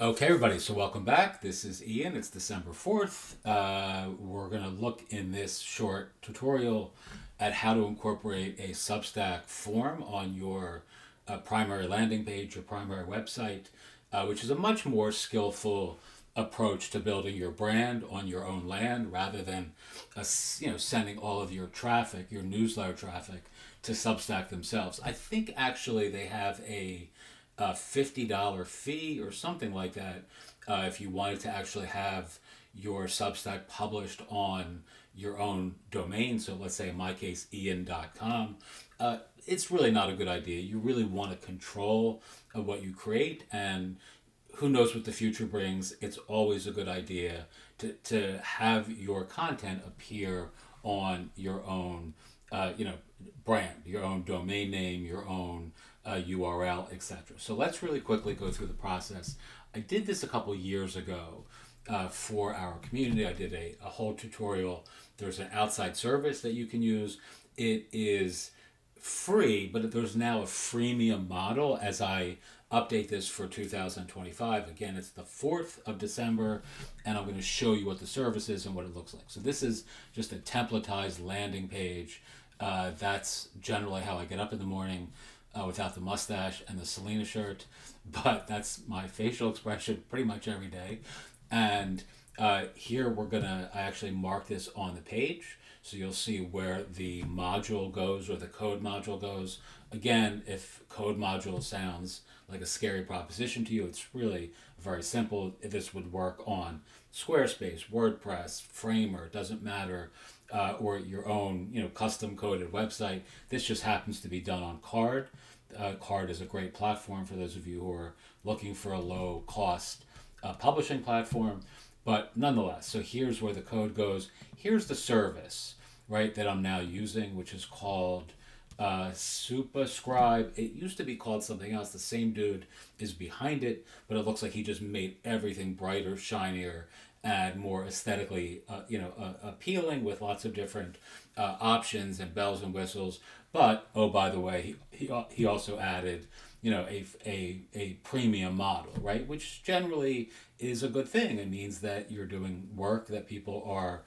Okay, everybody, so welcome back. This is Ian. It's December 4th. We're going to look in this short tutorial at how to incorporate a Substack form on your primary landing page, your primary website, which is a much more skillful approach to building your brand on your own land rather than sending all of your traffic, your newsletter traffic, to Substack themselves. I think actually they have a $50 fee or something like that if you wanted to actually have your Substack published on your own domain. So let's say in my case, ian.com. It's really not a good idea. You really want to control what you create, and who knows what the future brings. It's always a good idea to have your content appear on your own brand, your own domain name, your own URL, etc. So let's really quickly go through the process. I did this a couple years ago for our community. I did a whole tutorial. There's an outside service that you can use. It is free, but there's now a freemium model as I update this for 2025. Again, it's the 4th of December, and I'm going to show you what the service is and what it looks like. So this is just a templatized landing page. That's generally how I get up in the morning without the mustache and the Selena shirt, but that's my facial expression pretty much every day. And here I actually mark this on the page. So you'll see where the module goes or the code module goes. Again, if code module sounds like a scary proposition to you, it's really very simple. This would work on Squarespace, WordPress, Framer, it doesn't matter, or your own custom coded website. This just happens to be done on CARRD. CARRD is a great platform for those of you who are looking for a low cost publishing platform. But nonetheless, so here's where the code goes. Here's the service, right, that I'm now using, which is called Subscribe. It used to be called something else. The same dude is behind it, but it looks like he just made everything brighter, shinier, and more aesthetically, appealing with lots of different options and bells and whistles. But oh, by the way, he also added a premium model, right? Which generally is a good thing. It means that you're doing work that people are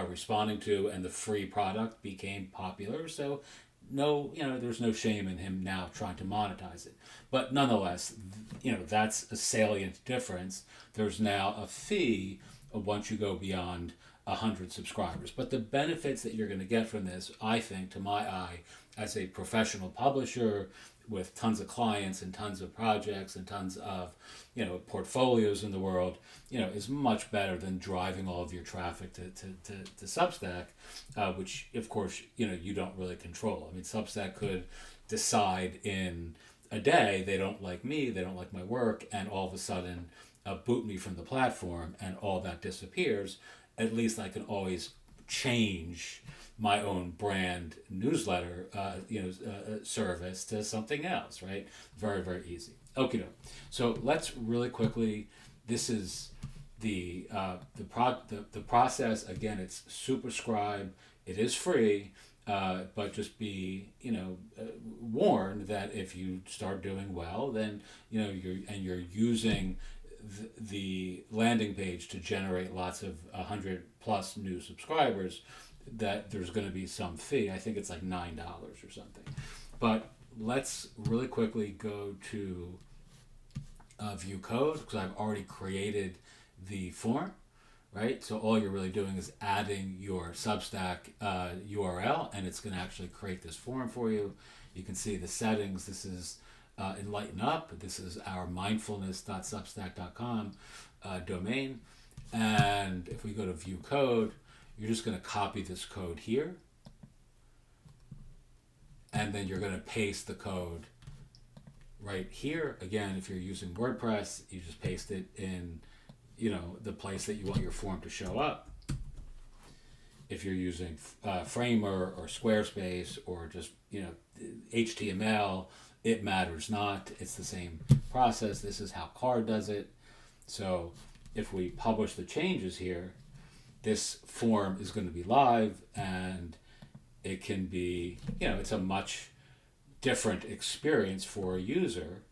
responding to, and the free product became popular. So no, there's no shame in him now trying to monetize it. But nonetheless, that's a salient difference. There's now a fee once you go beyond 100 subscribers. But the benefits that you're going to get from this, I think, to my eye, as a professional publisher with tons of clients and tons of projects and tons of portfolios in the world, is much better than driving all of your traffic to Substack, which of course you don't really control. I mean, Substack could decide in a day they don't like me, they don't like my work, and all of a sudden boot me from the platform, and all that disappears. At least I can always change my own brand newsletter service to something else, right? Very, very easy. Okay, so let's really quickly. This is the process. Again, it's Superscribe. It is free, but just be warned that if you start doing well, then you're using the landing page to generate lots of 100 plus new subscribers, that there's going to be some fee. I think it's like $9 or something. But let's really quickly go to view code, because I've already created the form, right? So all you're really doing is adding your Substack URL, and it's going to actually create this form for you. You can see the settings. This is Enlighten Up. This is our mindfulness.substack.com domain. And if we go to view code, you're just going to copy this code here, and then you're going to paste the code right here. Again, if you're using WordPress, you just paste it in the place that you want your form to show up. If you're using Framer or Squarespace or just HTML, it matters not. It's the same process. This is how CARRD does it. So if we publish the changes here, this form is going to be live, and it can be, it's a much different experience for a user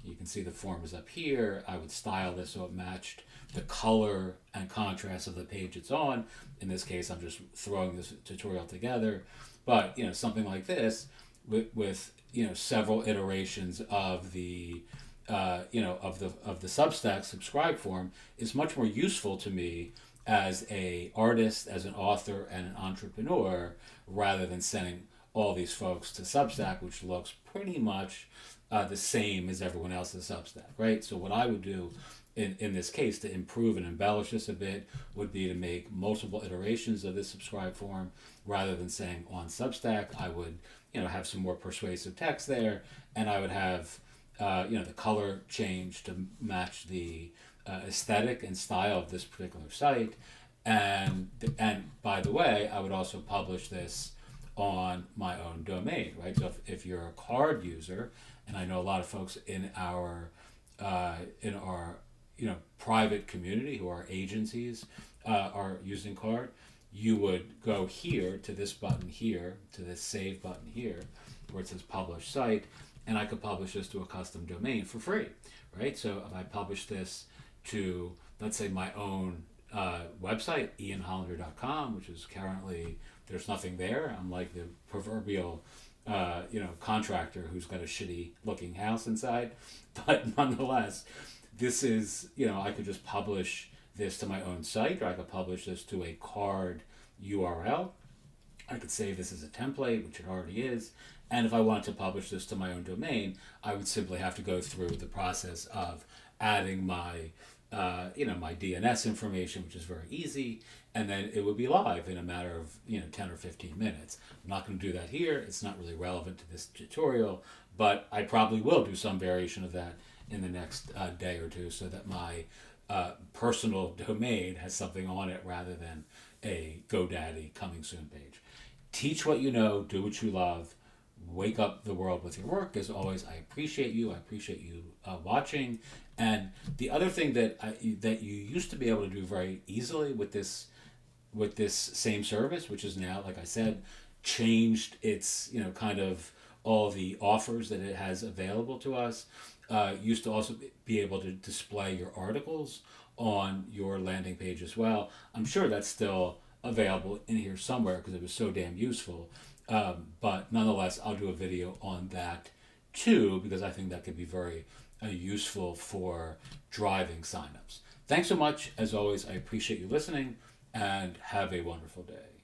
You can see the form is up here. I would style this so it matched the color and contrast of the page it's on. In this case, I'm just throwing this tutorial together. But something like this with several iterations of the of the Substack subscribe form is much more useful to me as a artist, as an author, and an entrepreneur, rather than sending all these folks to Substack, which looks pretty much the same as everyone else's Substack, right? So what I would do in this case to improve and embellish this a bit would be to make multiple iterations of this subscribe form rather than saying on Substack. I would have some more persuasive text there, and I would have the color change to match the aesthetic and style of this particular site. And by the way, I would also publish this on my own domain, right? So if you're a CARRD user, and I know a lot of folks in our private community who are agencies are using CARRD, you would go here to this button here, to this save button here, where it says publish site, and I could publish this to a custom domain for free, right? So if I publish this to, let's say, my own website, ianhollander.com, which is currently, there's nothing there. I'm like the proverbial contractor who's got a shitty looking house inside. But nonetheless, this is, I could just publish this to my own site, or I could publish this to a CARRD URL. I could save this as a template, which it already is. And if I wanted to publish this to my own domain, I would simply have to go through the process of adding my my DNS information, which is very easy, and then it would be live in a matter of 10 or 15 minutes. I'm not going to do that here. It's not really relevant to this tutorial, but I probably will do some variation of that in the next day or two, so that my personal domain has something on it rather than a GoDaddy coming soon page. Teach what you know, do what you love, wake up the world with your work. As always, I appreciate you. I appreciate you watching. And the other thing that that you used to be able to do very easily with this same service, which is now, like I said, changed its kind of all the offers that it has available to us. Used to also be able to display your articles on your landing page as well. I'm sure that's still available in here somewhere because it was so damn useful. But nonetheless, I'll do a video on that too, because I think that could be very useful for driving signups. Thanks so much. As always, I appreciate you listening, and have a wonderful day.